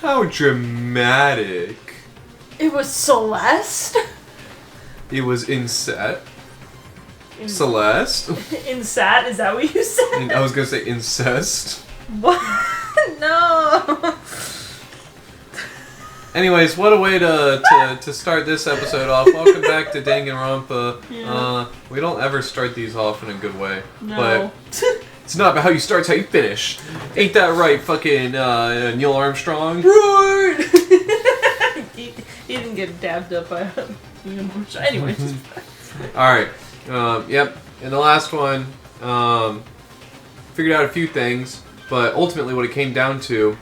How dramatic. It was Celeste? It was Inset. Celeste? Insat? Is that what you said? I was gonna say incest. What? No. Anyways, what a way to start this episode off. Welcome back to Danganronpa. Yeah. We don't ever start these off in a good way. No. But it's not about how you start, it's how you finish. Ain't that right, fucking Neil Armstrong? Right! he didn't get dabbed up by anyways. Alright. Yep. In the last one, figured out a few things, but ultimately what it came down to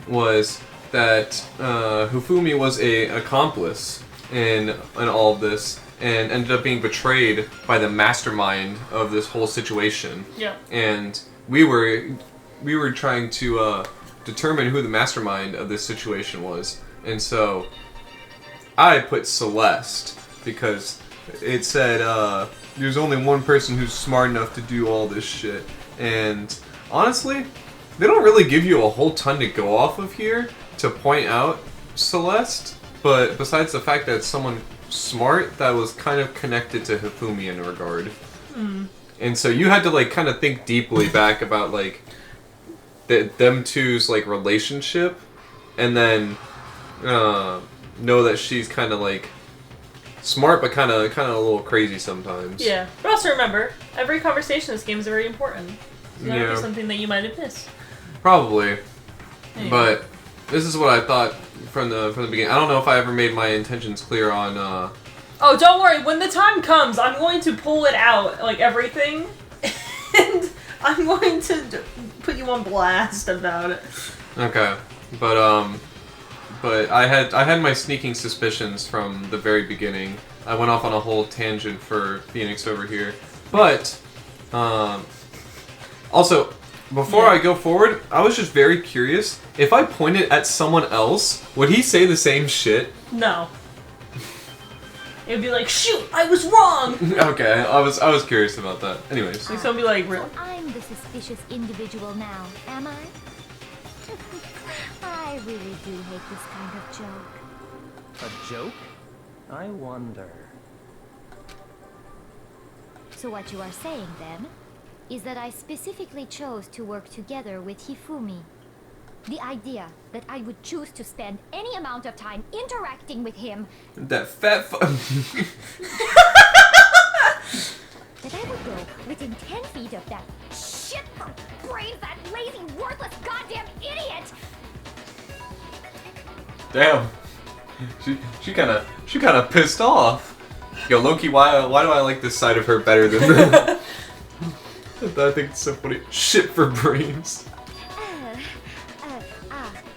was that Hifumi was an accomplice in all of this, and ended up being betrayed by the mastermind of this whole situation. Yeah. And we were trying to determine who the mastermind of this situation was, and so I put Celeste because it said there's only one person who's smart enough to do all this shit, and honestly, they don't really give you a whole ton to go off of here to point out Celeste, but besides the fact that it's someone smart that was kind of connected to Hifumi in a regard. Mm. And so you had to like kind of think deeply back about like them two's like relationship, and then know that she's kind of like smart but kind of a little crazy sometimes. Yeah, but also remember, every conversation in this game is very important. So that would be something that you might have missed. Probably. Anyway. But this is what I thought from the beginning. I don't know if I ever made my intentions clear on Oh, don't worry. When the time comes, I'm going to pull it out, like everything, and I'm going to put you on blast about it. Okay. But I had my sneaking suspicions from the very beginning. I went off on a whole tangent for Phoenix over here. But also, before I go forward, I was just very curious. If I pointed at someone else, would he say the same shit? No. It would be like, shoot, I was wrong! Okay, I was curious about that. Anyways. Like, someone be like, really? So I'm the suspicious individual now, am I? I really do hate this kind of joke. A joke? I wonder. So what you are saying, then, is that I specifically chose to work together with Hifumi. The idea that I would choose to spend any amount of time interacting with him... That fat that I would go within 10 feet of that shit for brains, that lazy, worthless, goddamn idiot! Damn. She kind of pissed off. Yo, Loki, why do I like this side of her better than that? I think it's so funny. Shit for brains.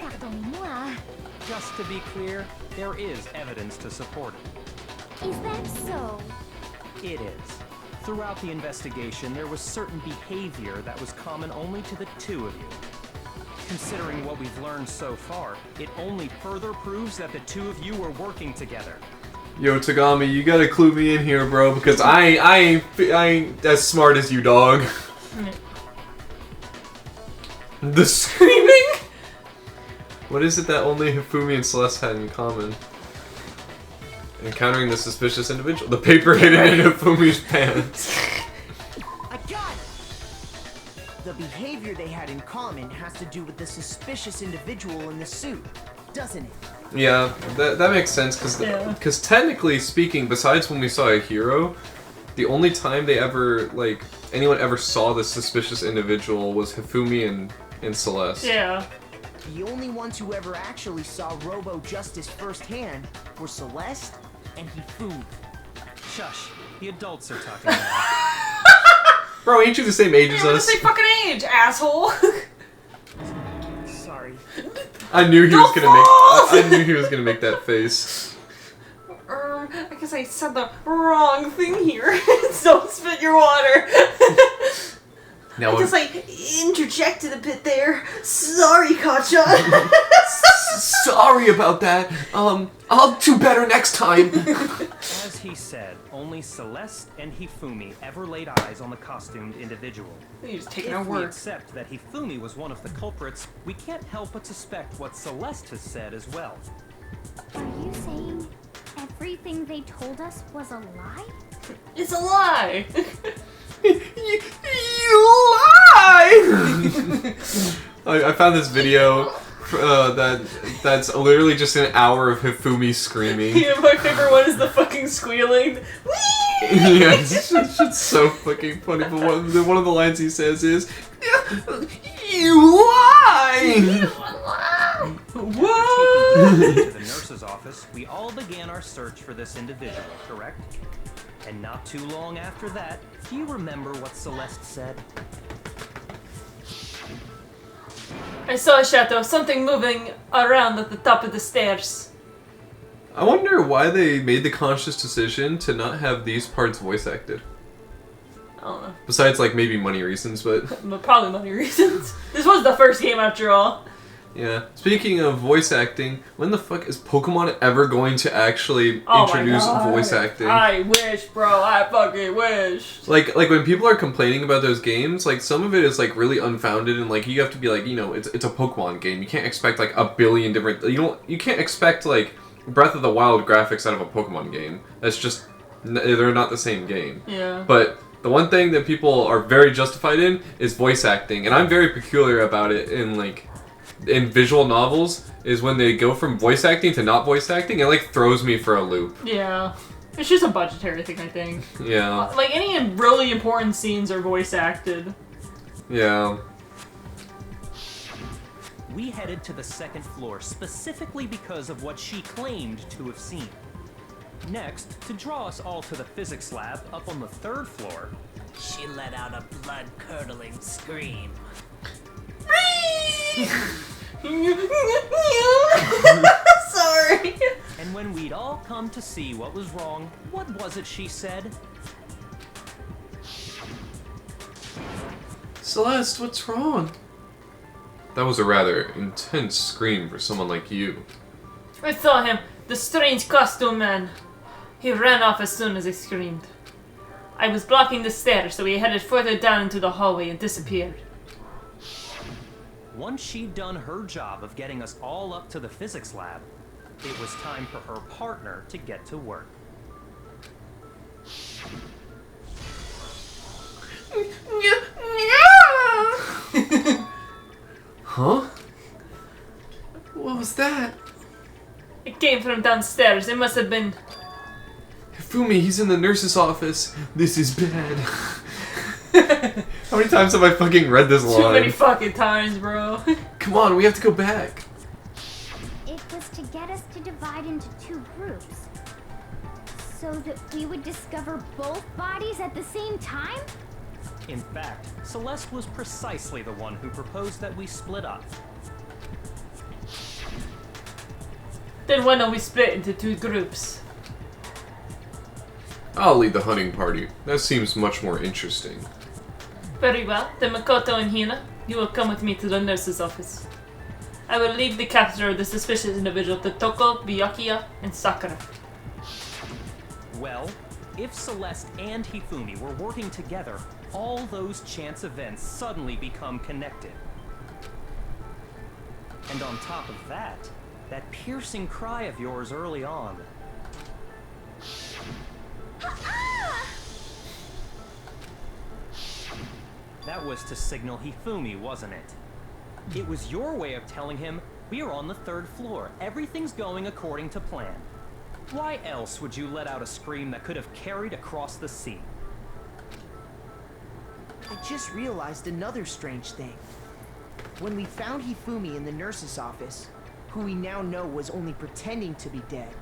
Pardonnez-moi. Just to be clear, there is evidence to support it. Is that so? It is. Throughout the investigation, there was certain behavior that was common only to the two of you. Considering what we've learned so far, it only further proves that the two of you were working together. Yo, Tagami, you gotta clue me in here, bro, because I ain't as smart as you, dog. The screaming? What is it that only Hifumi and Celeste had in common? Encountering the suspicious individual. The paper hidden in Hifumi's pants. I got it! The behavior they had in common has to do with the suspicious individual in the suit, doesn't it? Yeah, that makes sense, because technically speaking, besides when we saw a hero, the only time they ever, like, anyone ever saw the suspicious individual was Hifumi and Celeste. Yeah. The only ones who ever actually saw Robo Justice firsthand were Celeste and Hifumi. Shush, the adults are talking now. Bro, ain't you the same age as We're the us? same fucking age, asshole! Sorry. I knew he was gonna make. I knew he was gonna make that face. I guess I said the wrong thing here. Don't spit your water. Now I just like interjected a bit there. Sorry, Katja. Sorry about that. I'll do better next time. As he said, only Celeste and Hifumi ever laid eyes on the costumed individual. You're just taking our If we word. accept that Hifumi was one of the culprits, we can't help but suspect what Celeste has said as well. Are you saying everything they told us was a lie? It's a lie! You lie! I found this video that's literally just an hour of Hifumi screaming. Yeah, my favorite one is the fucking squealing. Yeah, it's just so fucking funny. But one of the lines he says is, "You lie!" What? Taking him to the nurse's office, we all began our search for this individual, correct? And not too long after that, do you remember what Celeste said? I saw a shadow, something moving around at the top of the stairs. I wonder why they made the conscious decision to not have these parts voice acted. I don't know. Besides, like, maybe money reasons, but... But probably money reasons. This was the first game after all. Yeah. Speaking of voice acting, when the fuck is Pokemon ever going to actually introduce voice acting? I wish, bro. I fucking wish. Like when people are complaining about those games, like some of it is like really unfounded, and like you have to be like, you know, it's a Pokemon game. You can't expect like a billion different. You can't expect like Breath of the Wild graphics out of a Pokemon game. That's just they're not the same game. Yeah. But the one thing that people are very justified in is voice acting, and I'm very peculiar about it in visual novels, is when they go from voice acting to not voice acting, it like throws me for a loop. Yeah. It's just a budgetary thing, I think. Yeah. Like, any really important scenes are voice acted. Yeah. We headed to the second floor specifically because of what she claimed to have seen. Next, to draw us all to the physics lab up on the third floor, She let out a blood-curdling scream. Sorry. and when we'd all come to see what was wrong, what was it she said? Celeste, what's wrong? That was a rather intense scream for someone like you. I saw him, the strange costume man. He ran off as soon as I screamed. I was blocking the stairs, so he headed further down into the hallway and disappeared. Once she'd done her job of getting us all up to the physics lab, it was time for her partner to get to work. Huh? What was that? It came from downstairs. It must have been... Hifumi, he's in the nurse's office. This is bad. How many times have I fucking read this line? Too many fucking times, bro. Come on, we have to go back. It was to get us to divide into two groups. So that we would discover both bodies at the same time? In fact, Celeste was precisely the one who proposed that we split up. Then why don't we split into two groups? I'll lead the hunting party. That seems much more interesting. Very well. Then Makoto and Hina, you will come with me to the nurse's office. I will leave the capture of the suspicious individual to Toko, Byakuya, and Sakura. Well, if Celeste and Hifumi were working together, all those chance events suddenly become connected. And on top of that, that piercing cry of yours early on. That was to signal Hifumi, wasn't it? It was your way of telling him, we're on the third floor, everything's going according to plan. Why else would you let out a scream that could have carried across the sea? I just realized another strange thing. When we found Hifumi in the nurse's office, who we now know was only pretending to be dead,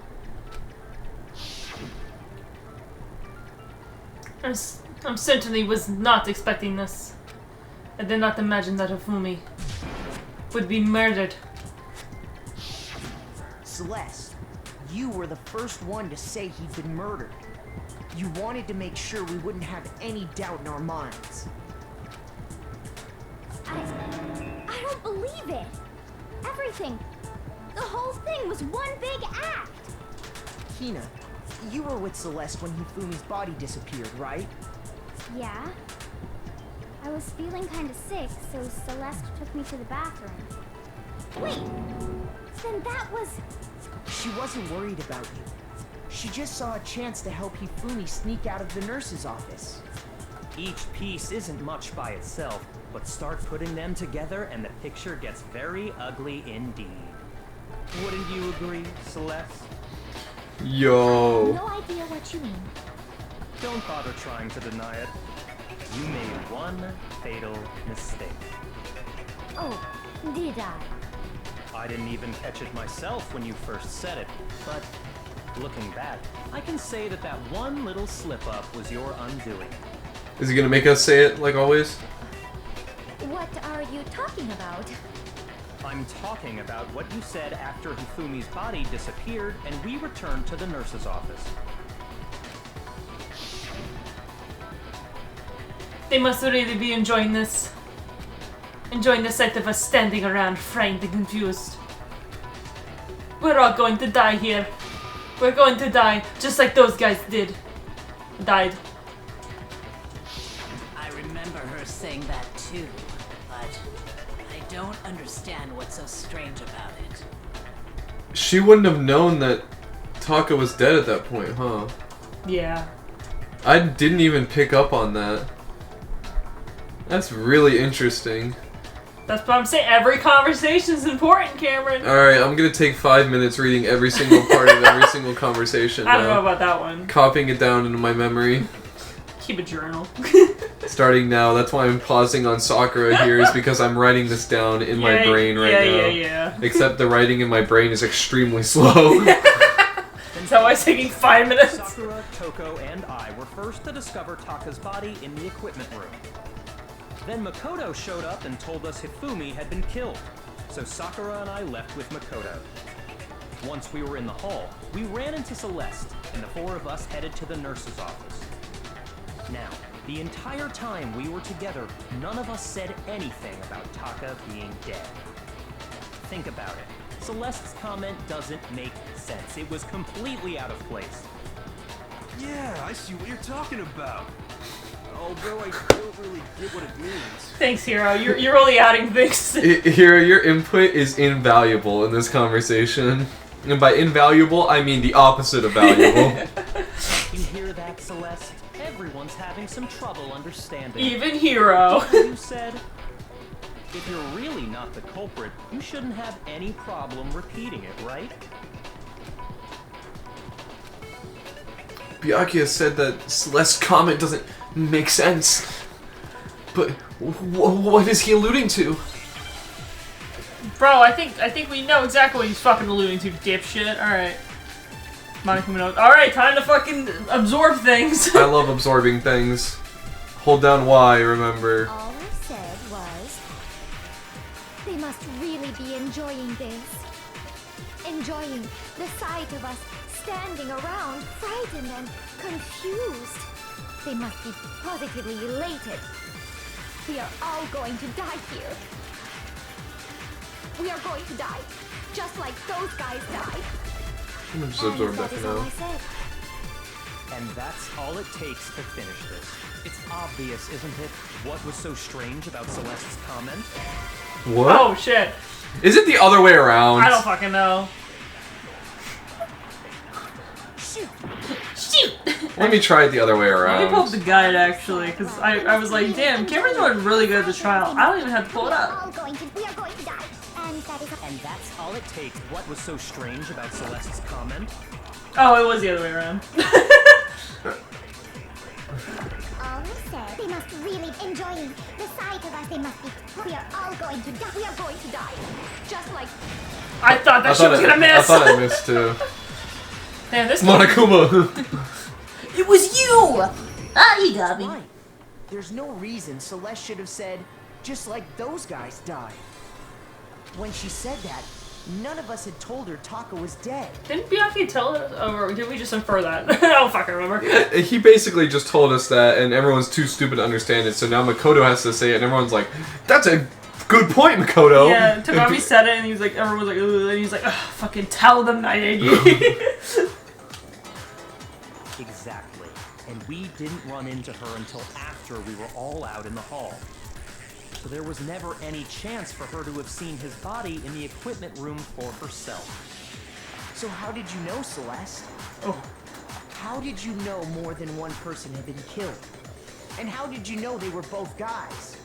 I certainly was not expecting this. I did not imagine that Hifumi would be murdered. Celeste, you were the first one to say he'd been murdered. You wanted to make sure we wouldn't have any doubt in our minds. I don't believe it. Everything The whole thing was one big act. Hina, you were with Celeste when Hifumi's body disappeared, right? Yeah. I was feeling kind of sick, so Celeste took me to the bathroom. Wait! Then that was... She wasn't worried about you. She just saw a chance to help Hifumi sneak out of the nurse's office. Each piece isn't much by itself, but start putting them together and the picture gets very ugly indeed. Wouldn't you agree, Celeste? Yo. No idea what you mean. Don't bother trying to deny it. You made one fatal mistake. Oh, did I? I didn't even catch it myself when you first said it, but looking back, I can say that that one little slip-up was your undoing. Is he gonna make us say it like always? What are you talking about? I'm talking about what you said after Hifumi's body disappeared and we returned to the nurse's office. They must really be enjoying this. Enjoying the sight of us standing around, frightened and confused. We're all going to die here. We're going to die, just like those guys did. Died. I remember her saying that too, but I don't understand what's so strange about it. She wouldn't have known that Taka was dead at that point, huh? Yeah. I didn't even pick up on that. That's really interesting. That's what I'm saying. Every conversation's important, Cameron. Alright, I'm gonna take 5 minutes reading every single part of every single conversation I don't know now. about that one. Copying it down into my memory. Keep a journal. Starting now. That's why I'm pausing on Sakura here, is because I'm writing this down in my brain right now. Yeah. Except the writing in my brain is extremely slow. So I was taking 5 minutes. Sakura, Toko, and I were first to discover Taka's body in the equipment room. Then Makoto showed up and told us Hifumi had been killed, so Sakura and I left with Makoto. Once we were in the hall, we ran into Celeste, and the four of us headed to the nurse's office. Now, the entire time we were together, none of us said anything about Taka being dead. Think about it. Celeste's comment doesn't make sense. It was completely out of place. Yeah, I see what you're talking about. Although I don't really get what it means. Thanks, Hero. You're only adding things. Hiro, your input is invaluable in this conversation. And by invaluable, I mean the opposite of valuable. You hear that, Celeste? Everyone's having some trouble understanding. Even Hero. You said, if you're really not the culprit, you shouldn't have any problem repeating it, right? Byakuya said that Celeste's comment doesn't make sense. But what is he alluding to? Bro, I think we know exactly what he's fucking alluding to, dipshit. Alright. Alright, time to fucking absorb things. I love absorbing things. Hold down Y, remember. All I said was... They must really be enjoying this. Enjoying the sight of us standing around, frightened and confused. They must be positively elated. We are all going to die here. We are going to die, just like those guys died. I'm gonna just And absorb that that is for all now. I said. And that's all it takes to finish this. It's obvious, isn't it, what was so strange about Celeste's comment? What? Oh shit. Is it the other way around? I don't fucking know. Shoot! Shoot! Let me try it the other way Let me pull up around. the guide actually, because I was like, damn, Cameron's doing really good at the trial. I don't even have to pull it up. We are going to die. And that's all it takes. What was so strange about Celeste's comment? Oh, it was the other way around. All said, they must really enjoying the sight of us. They must be. We are all going to die. We are going to die. Just like I thought that shit was gonna miss. I thought I missed too. Man, this Monokuma! It was you! Ah, you got me. Why? There's no reason Celeste should have said, just like those guys died. When she said that, none of us had told her Taka was dead. Didn't Byakuya tell us, or did we just infer that? I don't fucking remember. He basically just told us that, and everyone's too stupid to understand it, so now Makoto has to say it, and everyone's like, that's a Good point, Makoto. Yeah, Tagami said it, and he was like, everyone was like, ugh, and he's like, ugh, fucking tell them, Naegi. Exactly. And we didn't run into her until after we were all out in the hall. So there was never any chance for her to have seen his body in the equipment room for herself. So how did you know, Celeste? Oh. How did you know more than one person had been killed? And how did you know they were both guys?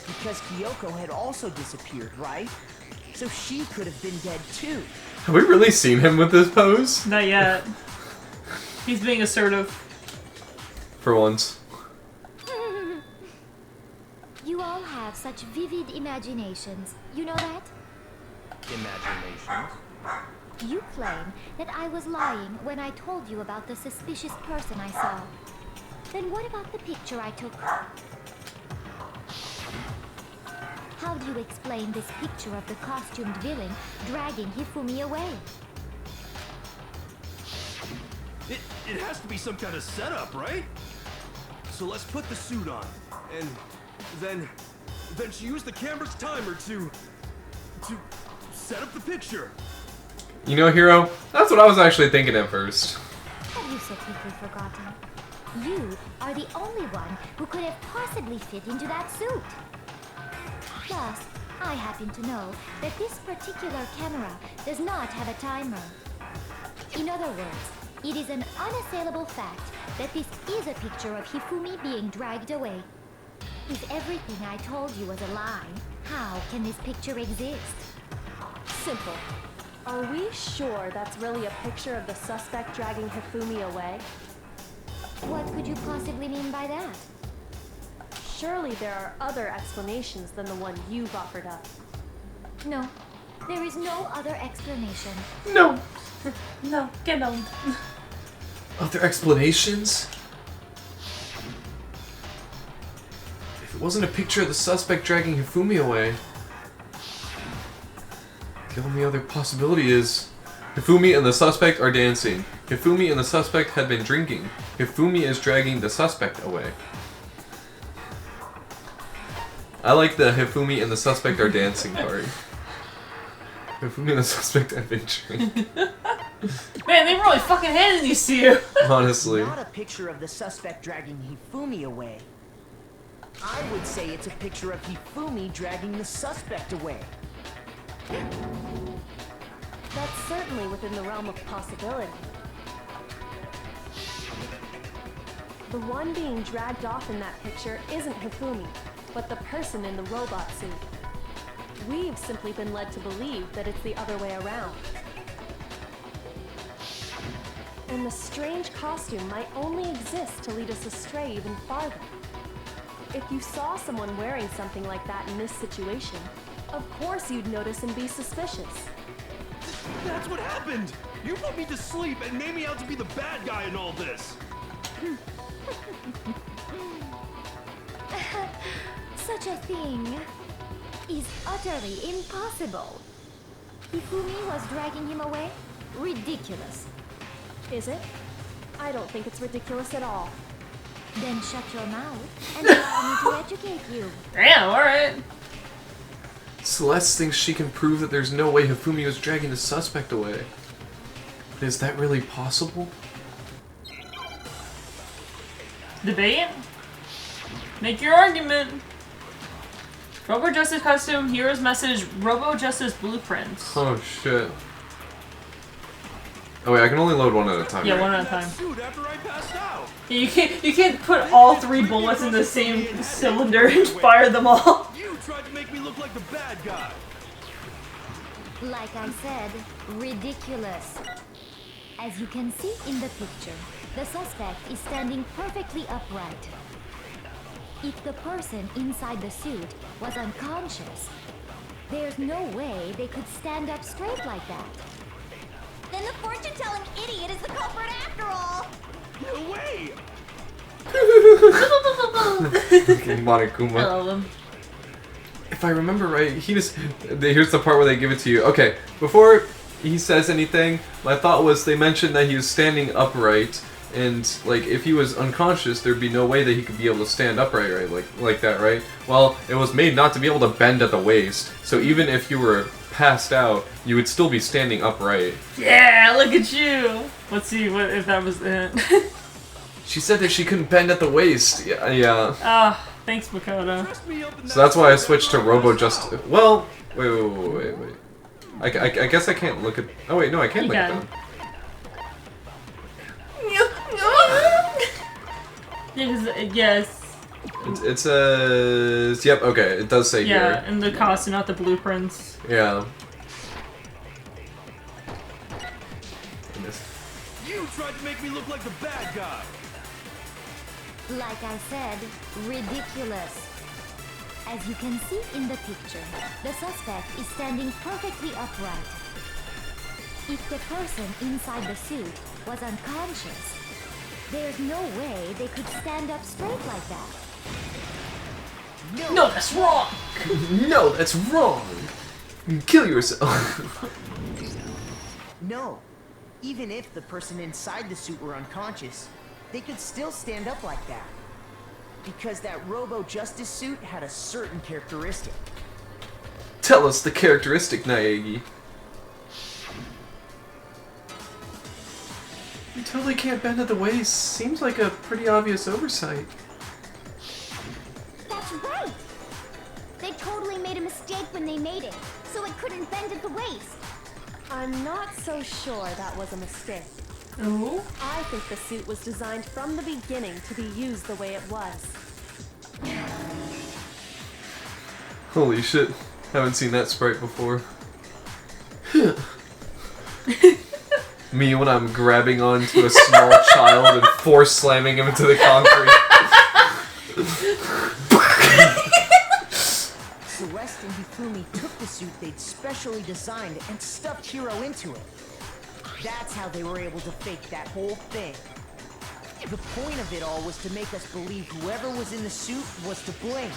Because Kyoko had also disappeared, right? So she could have been dead too. Have we really seen him with this pose? Not yet. He's being assertive. For once. You all have such vivid imaginations. You know that? Imaginations. You claim that I was lying when I told you about the suspicious person I saw. Then what about the picture I took? How do you explain this picture of the costumed villain dragging Hifumi away? It has to be some kind of setup, right? So let's put the suit on, and then she used the camera's timer to set up the picture. You know, Hiro, that's what I was actually thinking at first. Have you so quickly forgotten? You are the only one who could have possibly fit into that suit. Plus, I happen to know that this particular camera does not have a timer. In other words, it is an unassailable fact that this is a picture of Hifumi being dragged away. If everything I told you was a lie, how can this picture exist? Simple. Are we sure that's really a picture of the suspect dragging Hifumi away? What could you possibly mean by that? Surely there are other explanations than the one you've offered up. No, there is no other explanation. No. No, get on. Other explanations? If it wasn't a picture of the suspect dragging Hifumi away, the only other possibility is Hifumi and the suspect are dancing. Hifumi and the suspect had been drinking. Hifumi is dragging the suspect away. I like the Hifumi and the suspect are dancing part. Hifumi and the suspect have been drinking. Man, they really fucking handed these to you. Honestly. Not a picture of the suspect dragging Hifumi away. I would say it's a picture of Hifumi dragging the suspect away. That's certainly within the realm of possibility. The one being dragged off in that picture isn't Hifumi, but the person in the robot suit. We've simply been led to believe that it's the other way around. And the strange costume might only exist to lead us astray even farther. If you saw someone wearing something like that in this situation, of course you'd notice and be suspicious. That's what happened! You put me to sleep and made me out to be the bad guy in all this! Such a thing is utterly impossible. Hifumi was dragging him away? Ridiculous. Is it? I don't think it's ridiculous at all. Then shut your mouth and allow me to educate you. Damn, alright. Celeste thinks she can prove that there's no way Hifumi was dragging the suspect away. But is that really possible? Debate? Make your argument. Robo Justice costume, hero's message, Robo Justice blueprint. Oh shit. Oh wait, I can only load one at a time. Yeah, right? one at a time. Suit after I passed out. Yeah, you can't put all 3 bullets in the same cylinder and fire them all. You tried to make me look like the bad guy. Like I said, ridiculous. As you can see in the picture, the suspect is standing perfectly upright. If the person inside the suit was unconscious, there's no way they could stand up straight like that. Then the fortune-telling idiot is the culprit after all! No way! Okay, Monokuma. I love them. If I remember right, here's the part where they give it to you. Okay, before he says anything, my thought was they mentioned that he was standing upright, And like if he was unconscious, there'd be no way that he could be able to stand upright, right? Like that, right? Well, it was made not to be able to bend at the waist. So even if you were passed out, you would still be standing upright. Yeah, look at you. Let's see what if that was it. She said that she couldn't bend at the waist. Yeah. Ah, thanks, Makoto. So that's why I switched to Robo just. Well, wait. I guess I can't look at. Oh wait, no, I can You look at can. them. Yes. It says. Yep. Okay. It does say Yeah, here. and the cost and not the blueprints. Yeah. You tried to make me look like the bad guy. Like I said, ridiculous. As you can see in the picture, the suspect is standing perfectly upright. If the person inside the suit was unconscious, there's no way they could stand up straight like that. No, that's wrong! No, that's wrong. Kill yourself. No. Even if the person inside the suit were unconscious, they could still stand up like that. Because that Robo-Justice suit had a certain characteristic. Tell us the characteristic, Naegi. You totally can't bend at the waist. Seems like a pretty obvious oversight. That's right! They totally made a mistake when they made it, so it couldn't bend at the waist. I'm not so sure that was a mistake. Ooh. I think the suit was designed from the beginning to be used the way it was. Holy shit. Haven't seen that sprite before. Me when I'm grabbing onto a small child and force slamming him into the concrete. Celeste and Hifumi took the suit they'd specially designed and stuffed Hiro into it. That's how they were able to fake that whole thing. The point of it all was to make us believe whoever was in the suit was to blame.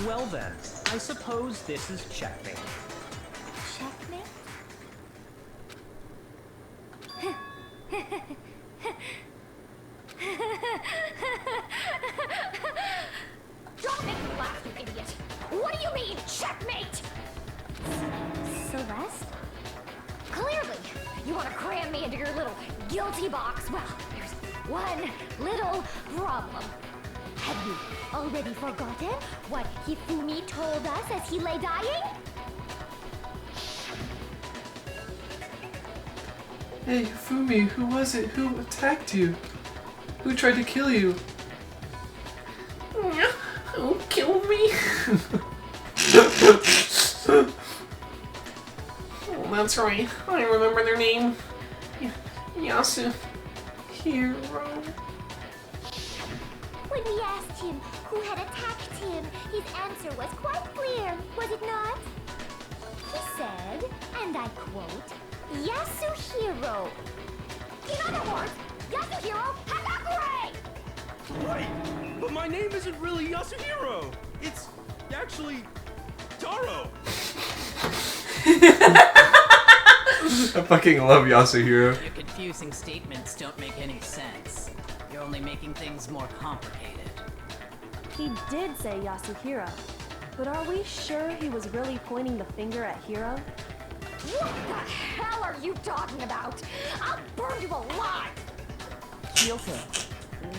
Well then, I suppose this is checkmate. Checkmate? Don't make me laugh, you idiot! What do you mean, checkmate? Celeste? Clearly, you want to cram me into your little guilty box. Well, there's one little problem. Have you already forgotten what Hifumi told us as he lay dying? Hey, Fumi, who was it? Who attacked you? Who tried to kill you? Who killed me? Oh, that's right. I remember their name. Yasuhiro. When we asked him who had attacked him, his answer was quite clear, was it not? He said, and I quote, Yasuhiro. In other words, Yasuhiro Hagakure! Right, but my name isn't really Yasuhiro. It's actually Taro. I fucking love Yasuhiro. Your confusing statements don't make any sense. You're only making things more complicated. He did say Yasuhiro, but are we sure he was really pointing the finger at Hiro? What the hell are you talking about? I'll burn you alive! Kyoko,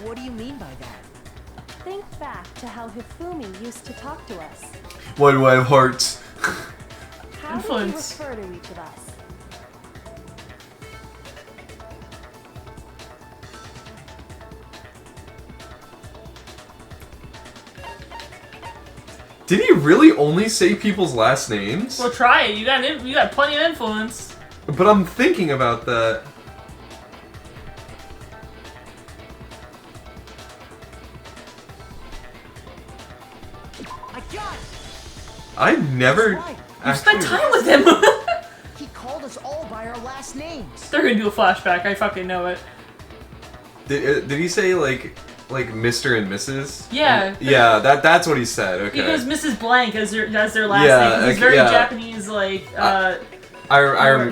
what do you mean by that? Think back to how Hifumi used to talk to us. Why do I have hearts? How Influence. did he refer to each of us? Did he really only say people's last names? Well, try it. You got plenty of influence. But I'm thinking about that. I got it! I never That's right. You spent actually. time with him. He called us all by our last names. They're gonna do a flashback. I fucking know it. Did he say like like Mr. and Mrs. Yeah. Yeah, that's what he said. Okay. He goes Mrs. Blank as their last name. 'Cause he's okay, very yeah. Japanese, like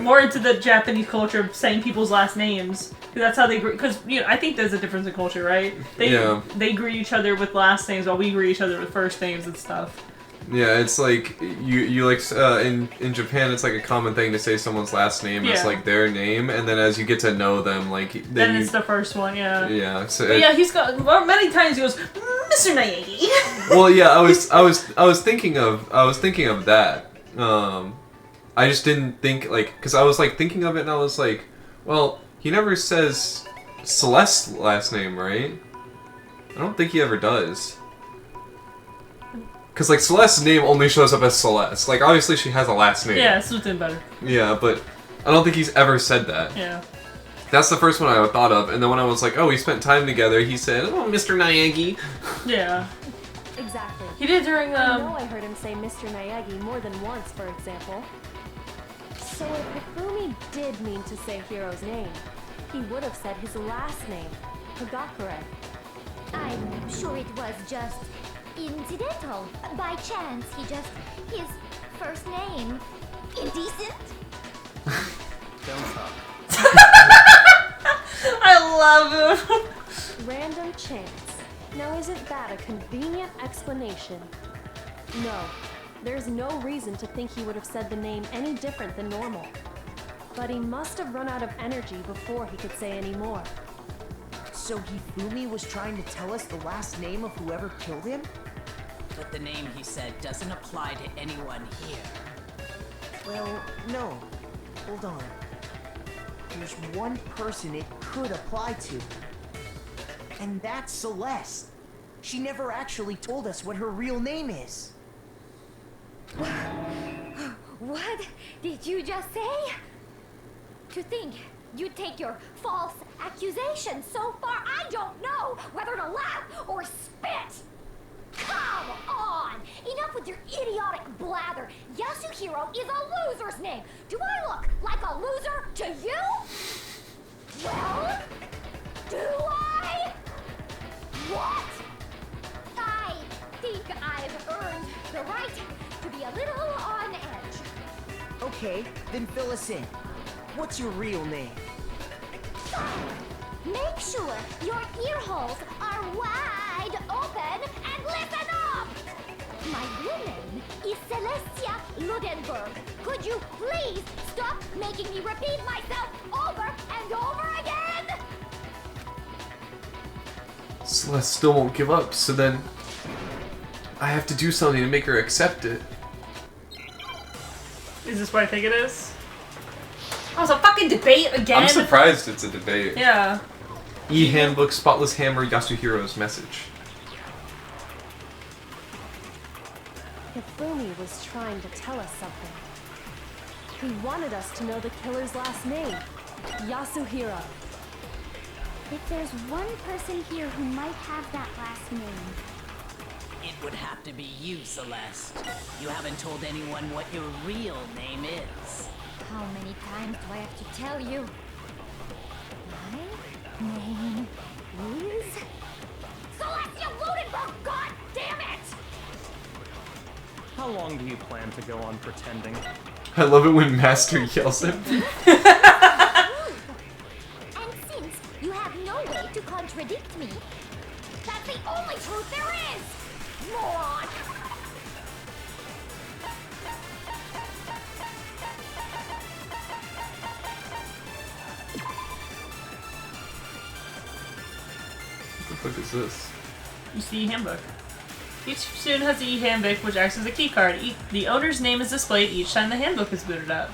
more into the Japanese culture of saying people's last names. 'Cause that's how they greet. Because I think there's a difference in culture, right? They greet each other with last names while we greet each other with first names and stuff. Yeah, it's like you like in Japan, it's like a common thing to say someone's last name as like their name, and then as you get to know them, like then it's the first one, yeah. Yeah. So but he's got many times he goes, Mr. Naegi. Well, yeah, I was thinking of that. I just didn't think because I was like thinking of it, and I was like, well, he never says Celeste's last name, right? I don't think he ever does. Because, like, Celeste's name only shows up as Celeste. Like, obviously she has a last name. Yeah, something better. Yeah, but I don't think he's ever said that. Yeah. That's the first one I thought of, and then when I was like, oh, we spent time together, he said, oh, Mr. Naegi. Yeah. Exactly. He did during, I know I heard him say Mr. Naegi more than once, for example. So if Hifumi did mean to say Hiro's name, he would have said his last name, Hagakure. I'm sure it was just incidental. By chance, his first name. Indecent? Don't talk. I love him. Random chance. Now isn't that a convenient explanation? No, there's no reason to think he would have said the name any different than normal. But he must have run out of energy before he could say any more. So Hifumi was trying to tell us the last name of whoever killed him? But the name he said doesn't apply to anyone here. Well, no. Hold on. There's one person it could apply to. And that's Celeste. She never actually told us what her real name is. What did you just say? To think you'd take your false accusation so far, I don't know whether to laugh or spit! Come on! Enough with your idiotic blather! Yasuhiro is a loser's name! Do I look like a loser to you? Well, do I? What? I think I've earned the right to be a little on edge. Okay, then fill us in. What's your real name? Make sure your ear holes are wide open and listen up! My real name is Celestia Ludenberg. Could you please stop making me repeat myself over and over again? Celeste still won't give up, so then I have to do something to make her accept it. Is this what I think it is? Oh, it's a fucking debate again? I'm surprised it's a debate. Yeah. E-handbook, Spotless Hammer, Yasuhiro's message. Hifumi was trying to tell us something. He wanted us to know the killer's last name, Yasuhiro. If there's one person here who might have that last name, It would have to be you, Celeste. You haven't told anyone what your real name is. how many times do I have to tell you? My name is Celestia Ludenberg! God damn it! How long do you plan to go on pretending? I love it when Master yells at me. And since you have no way to contradict me, that's the only truth there is! Moron! What the fuck is this? You see handbook. Each student has the e-handbook, which acts as a key card. The owner's name is displayed each time the handbook is booted up.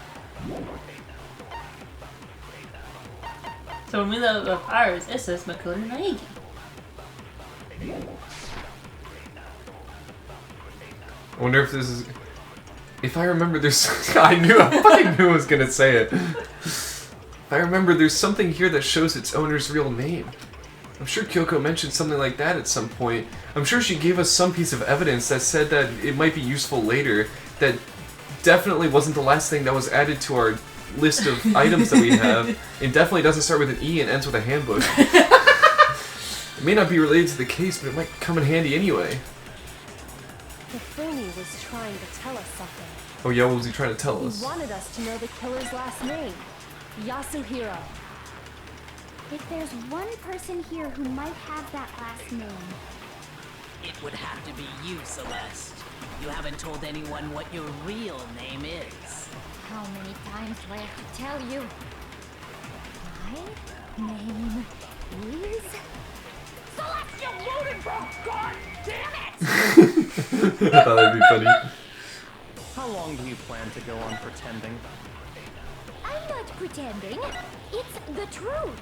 So when we load up ours, it says Makoto Naegi. I wonder if this is... If I remember there's... I fucking knew I was gonna say it. If I remember there's something here that shows its owner's real name. I'm sure Kyoko mentioned something like that at some point. I'm sure she gave us some piece of evidence that said that it might be useful later. That definitely wasn't the last thing that was added to our list of items that we have. It definitely doesn't start with an E and ends with a handbook. It may not be related to the case, but it might come in handy anyway. Hifumi was trying to tell us something. Oh yeah, what was he trying to tell He us? wanted us to know the killer's last name. Yasuhiro. If there's one person here who might have that last name, It would have to be you, Celeste. You haven't told anyone what your real name is. how many times do I have to tell you? My name is Celestial Rodenbrook! God damn it! I thought that'd be funny. How long do you plan to go on pretending? I'm not pretending. It's the truth.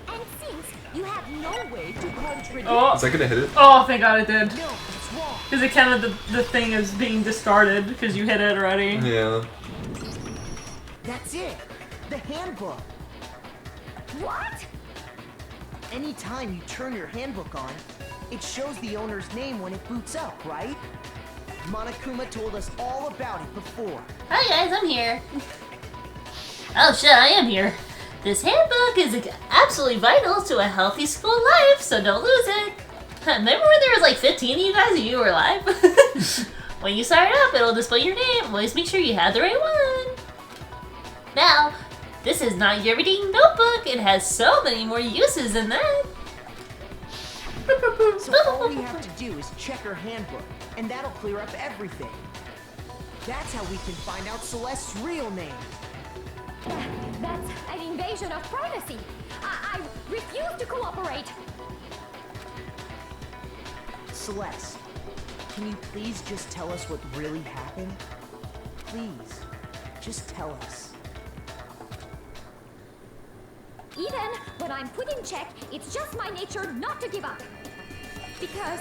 And since you have no way to contradict... Oh, Is that gonna hit it? oh, thank God it did. No, it's wrong. Because it counted the thing as being discarded because you hit it already. Yeah. That's it. The handbook. What? Anytime you turn your handbook on, it shows the owner's name when it boots up, right? Monokuma told us all about it before. Hi guys, I'm here. Oh shit, I am here. This handbook is absolutely vital to a healthy school life, so don't lose it. Remember when there was like 15 of you guys and you were alive? When you start up, it'll display your name. Always make sure you have the right one. Now, this is not your everyday notebook. It has so many more uses than that. So all we have to do is check her handbook, and that'll clear up everything. That's how we can find out Celeste's real name. That's an invasion of privacy. I refuse to cooperate. Celeste, can you please just tell us what really happened? Please, just tell us. Even when I'm put in check, it's just my nature not to give up. Because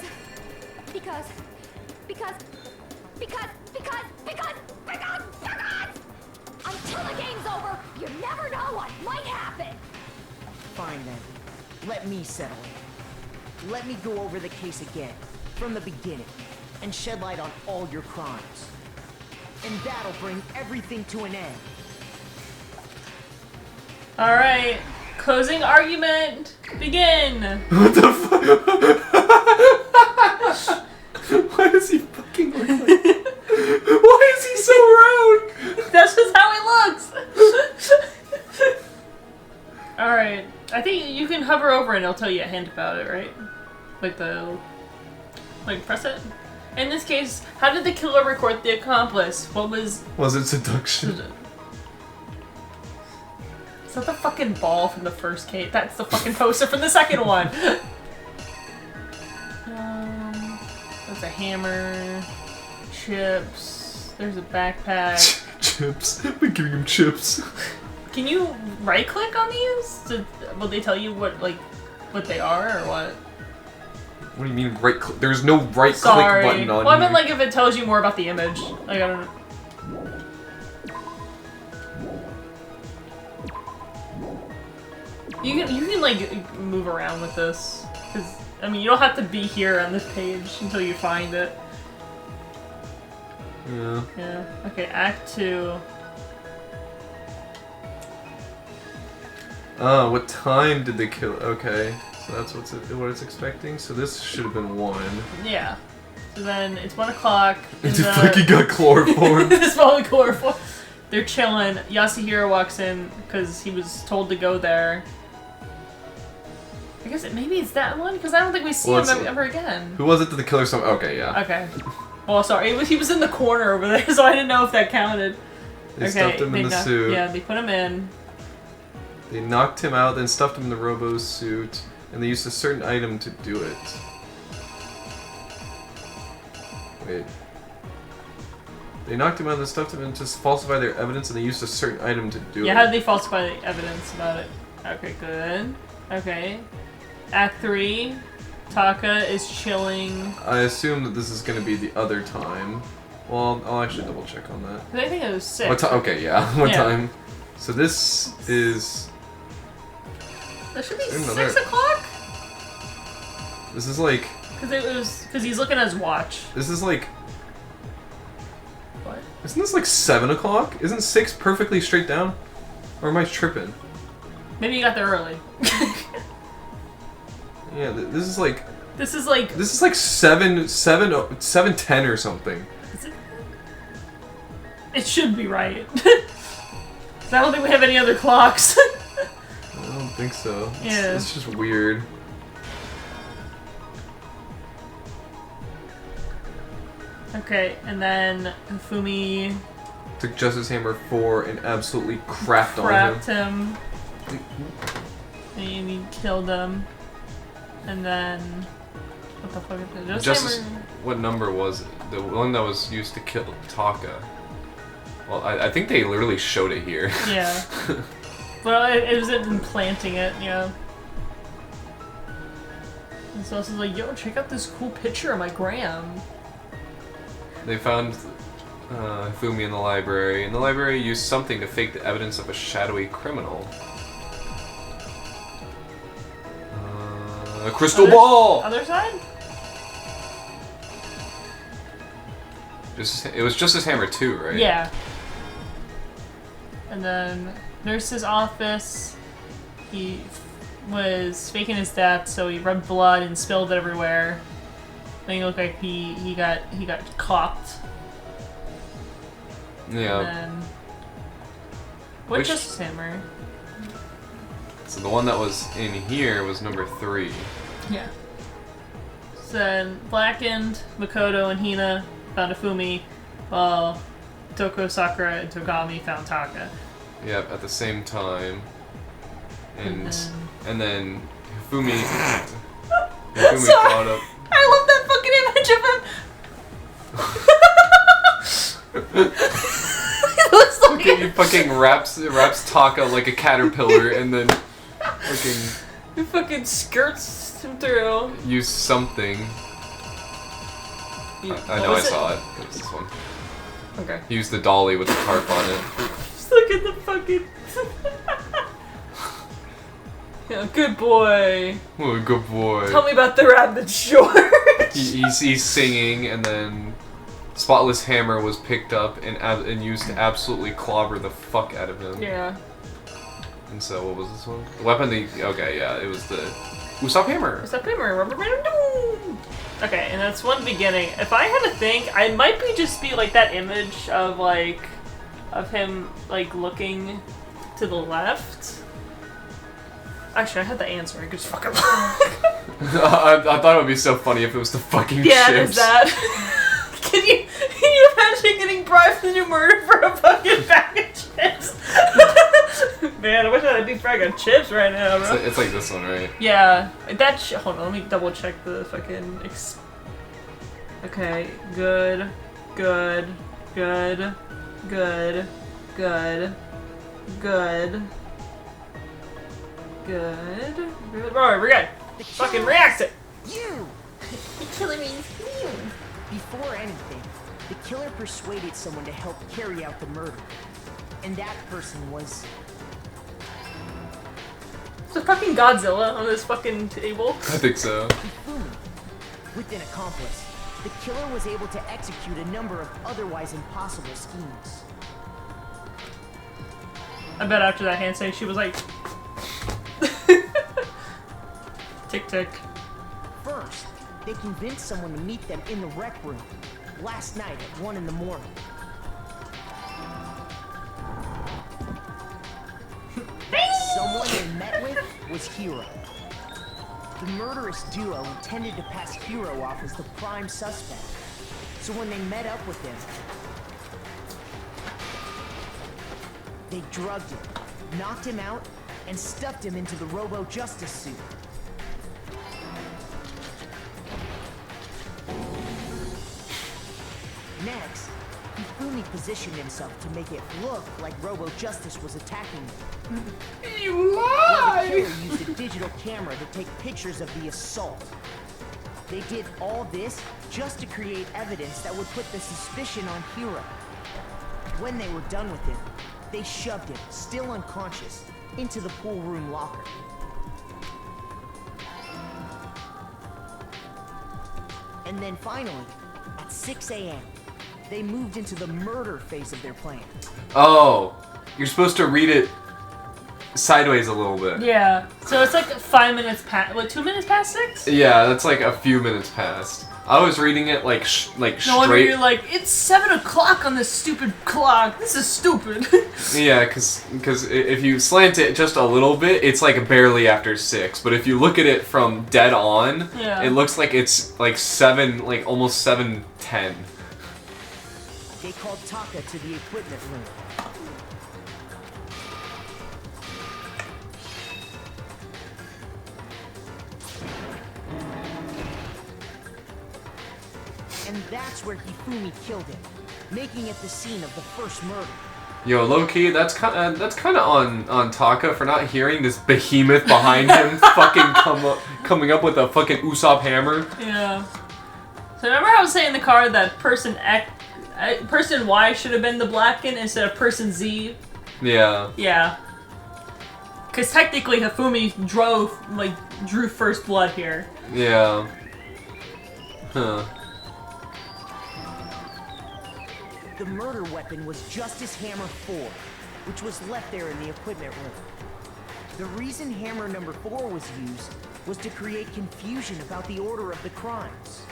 until the game's over, you never know what might happen. Fine then. Let me settle it. Let me go over the case again, from the beginning, and shed light on all your crimes. And that'll bring everything to an end. Alright, closing argument, begin! What the fuck? Why does he fucking look like... Why is he so round? That's just how he looks! Alright, I think you can hover over and it'll tell you a hint about it, right? Like press it? In this case, how did the killer record the accomplice? What was... Was it seduction? Is that the fucking ball from the first case? That's the fucking poster from the second one! There's a hammer, chips, there's a backpack. Chips. We're giving him chips. Can you right click on these? Will they tell you what they are or what? What do you mean right click? There's no right Sorry. click button on Well, I here. mean like if it tells you more about the image. Like I don't know. You can like move around with this. Cause I mean you don't have to be here on this page until you find it. Yeah. Yeah. Okay, Act 2. Oh, what time did they kill? Okay, so that's what it's expecting. So this should have been 1. Yeah. So then it's 1 o'clock. It's like he got chloroformed. It's probably chloroform. They're chilling. Yasuhiro walks in because he was told to go there. I guess maybe it's that one because I don't think we see him ever again. Who was it that the killer? Okay, yeah. Okay. Well, sorry, he was in the corner over there, so I didn't know if that counted. They stuffed him in the suit. Yeah, they put him in. They knocked him out, then stuffed him in the Robo's suit, and they used a certain item to do it. Wait. They knocked him out, then stuffed him in to falsify their evidence, and they used a certain item to do it. Yeah, how did they falsify the evidence about it? Okay, good. Okay. Act 3. Taka is chilling. I assume that this is going to be the other time. Well, I'll actually double check on that. I think it was 6. What time? Okay, yeah. What Yeah. time? So this is... That should be Another- 6 o'clock? This is like... Because he's looking at his watch. This is like... What? Isn't this like 7 o'clock? Isn't 6 perfectly straight down? Or am I tripping? Maybe you got there early. Yeah, this is like This is like 7:10 or something. it should be right. I don't think we have any other clocks. I don't think so. Yeah. It's just weird. Okay, and then Fumi Took Justice Hammer 4 and absolutely crapped on him. And he killed him. And then what the fuck is it? Justice. Hammer... What number was it? The one that was used to kill Taka. Well, I think they literally showed it here. Yeah. Well, it was implanting it, yeah. And so I was like, yo, check out this cool picture of my gram. They found Fumi in the library, and the library used something to fake the evidence of a shadowy criminal. A crystal ball! Other side? It was Justice Hammer 2, right? Yeah. And then nurse's office. He was faking his death, so he rubbed blood and spilled it everywhere. Then he looked like he got copped. Yeah. And then what Justice Hammer? So the one that was in here was number 3. Yeah. So then Blackened, Makoto, and Hina found a Fumi, while Toko, Sakura, and Togami found Taka. Yep, at the same time. And then Hifumi got up. I love that fucking image of him! It looks like He fucking wraps Taka like a caterpillar and then he fucking skirts him through. use something. I know I saw it. It was this one. Okay. He used the dolly with the tarp on it. Just look at the fucking... Yeah, good boy. Oh, good boy. Tell me about the rabbit short. He's singing, and then Spotless Hammer was picked up and used to absolutely clobber the fuck out of him. Yeah. And so, what was this one? The weapon, okay, yeah, it was the Usopp Hammer. Usopp Hammer, rubber band doom. Okay, and that's one beginning. If I had to think, I might just be like that image of him like looking to the left. Actually, I had the answer. I could just fucking look. I thought it would be so funny if it was the fucking yeah, chips. there's that. Can you imagine getting bribed to do murder for a fucking bag of chips? Man, I wish I had a deep bag of chips right now, bro. It's like this one, right? Yeah, hold on, let me double check the fucking. Okay, good. Alright, we're good. Fucking react it. You! The killer means you. Before anything, the killer persuaded someone to help carry out the murder. And that person was... Is there fucking Godzilla on this fucking table? I think so. Hifumi. With an accomplice, the killer was able to execute a number of otherwise impossible schemes. I bet after that handshake she was like... Tick tick. First, they convinced someone to meet them in the rec room last night at 1 in the morning. Someone they met with was Hiro. The murderous duo intended to pass Hiro off as the prime suspect. So when they met up with him, they drugged him, knocked him out, and stuffed him into the Robo-Justice suit. Next, Hifumi positioned himself to make it look like Robo-Justice was attacking them. You The killer used a digital camera to take pictures of the assault. They did all this just to create evidence that would put the suspicion on Hiro. When they were done with him, they shoved him, still unconscious, into the pool room locker. And then finally, at 6 a.m., they moved into the murder phase of their plan. Oh, you're supposed to read it sideways a little bit. Yeah. So it's like 5 minutes past. What? 2 minutes past 6? Yeah, that's like a few minutes past. I was reading it like No wonder straight. you're like, it's 7 o'clock on this stupid clock. This is stupid. Yeah, because if you slant it just a little bit, it's like barely after 6. But if you look at it from dead on, Yeah. it looks like it's like 7, like almost 7:10. They called Taka to the equipment room. And that's where Hifumi killed him, making it the scene of the first murder. Yo, low key, that's kind of on Taka for not hearing this behemoth behind him coming up with a fucking Usopp hammer. Yeah. So remember how I was saying in the car that person Y should have been the Blacken instead of person Z? Yeah. Yeah. Because technically Hifumi drew first blood here. Yeah. Huh. The murder weapon was Justice Hammer 4, which was left there in the equipment room. The reason Hammer number 4 was used was to create confusion about the order of the crimes.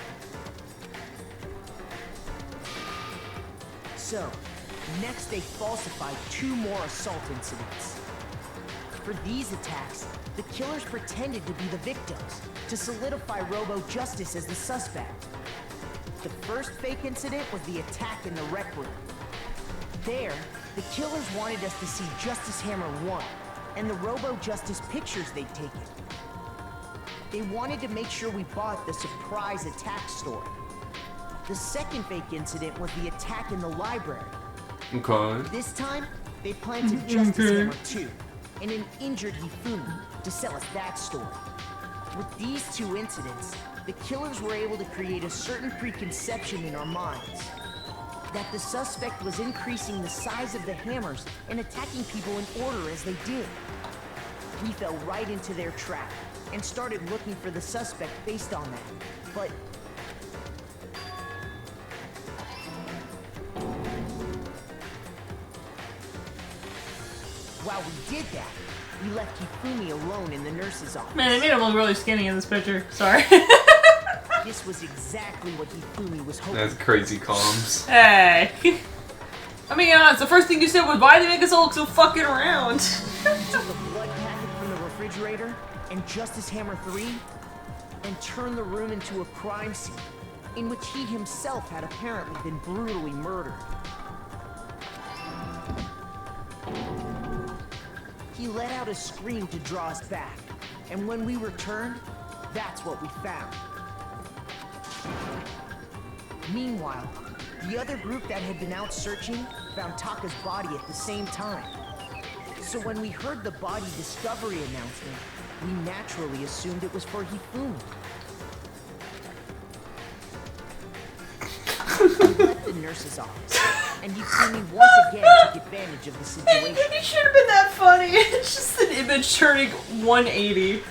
So, next they falsified 2 more assault incidents. For these attacks, the killers pretended to be the victims to solidify Robo Justice as the suspect. The first fake incident was the attack in the rec room. There, the killers wanted us to see Justice Hammer 1 and the Robo Justice pictures they'd taken. They wanted to make sure we bought the surprise attack story. The second fake incident was the attack in the library. Okay. This time, they planted Justice Hammer 2 and an injured Hifumi to sell us that story. With these 2 incidents, the killers were able to create a certain preconception in our minds that the suspect was increasing the size of the hammers and attacking people in order as they did. We fell right into their trap and started looking for the suspect based on that. But while we did that, we left Hifumi alone in the nurse's office. Man, they made him look really skinny in this picture. Sorry. This was exactly what Hifumi was hoping. That's crazy comms. Hey. I mean, honest, the first thing you said was, why do they make us all look so fucking round? Took a blood packet from the refrigerator and Justice Hammer 3 and turned the room into a crime scene in which he himself had apparently been brutally murdered. He let out a scream to draw us back, and when we returned, that's what we found. Meanwhile, the other group that had been out searching found Taka's body at the same time. So when we heard the body discovery announcement, we naturally assumed it was for Hifumi. We left the nurse's office, and Hifumi once again took advantage of the situation. It should have been that funny. It's just an image turning 180 and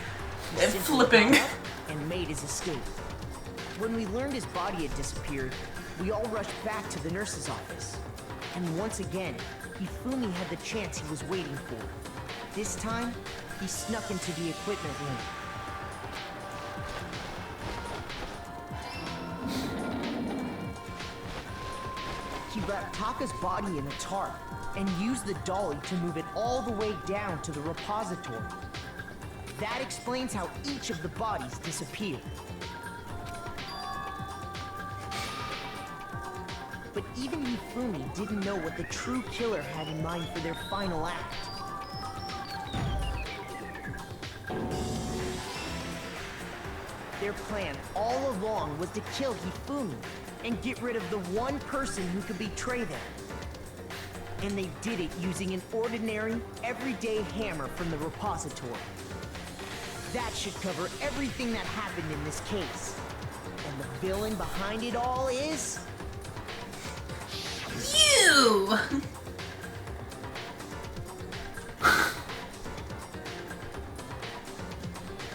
Simply flipping. got up and made his escape. When we learned his body had disappeared, we all rushed back to the nurse's office. And once again, Hifumi had the chance he was waiting for. This time, he snuck into the equipment room. He wrapped Taka's body in a tarp and used the dolly to move it all the way down to the repository. That explains how each of the bodies disappeared. But even Hifumi didn't know what the true killer had in mind for their final act. Their plan all along was to kill Hifumi and get rid of the one person who could betray them. And they did it using an ordinary, everyday hammer from the repository. That should cover everything that happened in this case. And the villain behind it all is... You!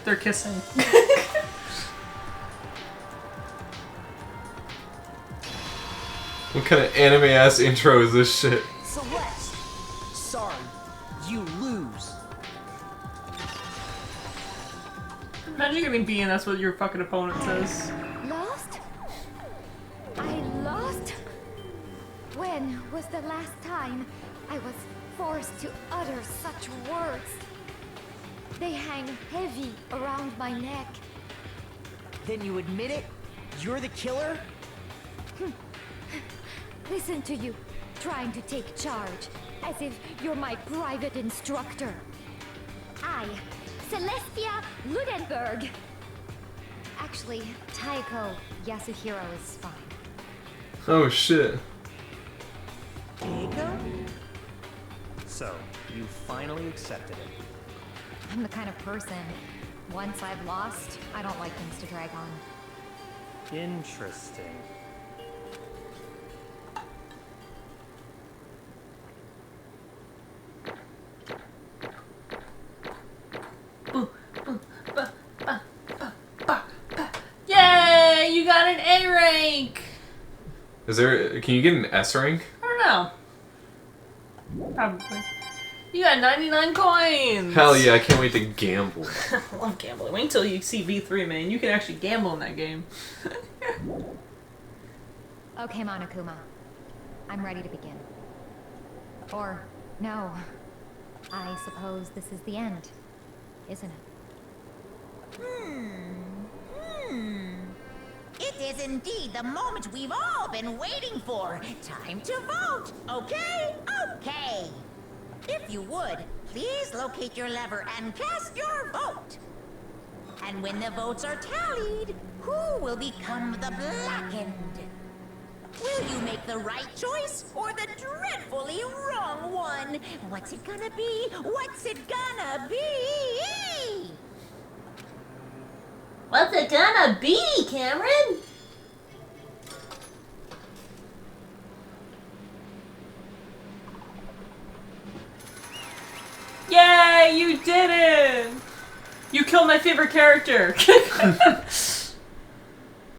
They're kissing. What kind of anime ass intro is this shit? Celeste! Sorry, you lose. Imagine getting B and that's what your fucking opponent says. Lost? I lost? When was the last time I was forced to utter such words? They hang heavy around my neck. Then you admit it? You're the killer? Listen to you, trying to take charge, as if you're my private instructor. I, Celestia Ludenberg. Actually, Taiko Yasuhiro is fine. Oh shit. Keiko? So, you finally accepted it. I'm the kind of person, once I've lost, I don't like things to drag on. Interesting. Yay! You got an A rank! Is there? Can you get an S rank? I don't know. Probably. You got 99 coins! Hell yeah! I can't wait to gamble. I love gambling. Wait until you see V3, man. You can actually gamble in that game. Okay, Monokuma. I'm ready to begin. Or, no. I suppose this is the end, isn't it? It is indeed the moment we've all been waiting for. Time to vote, okay? Okay. If you would, please locate your lever and cast your vote. And when the votes are tallied, who will become the blackened? Will you make the right choice or the dreadfully wrong one? What's it gonna be? What's it gonna be? What's it gonna be, Cameron? Yay! You did it! You killed my favorite character!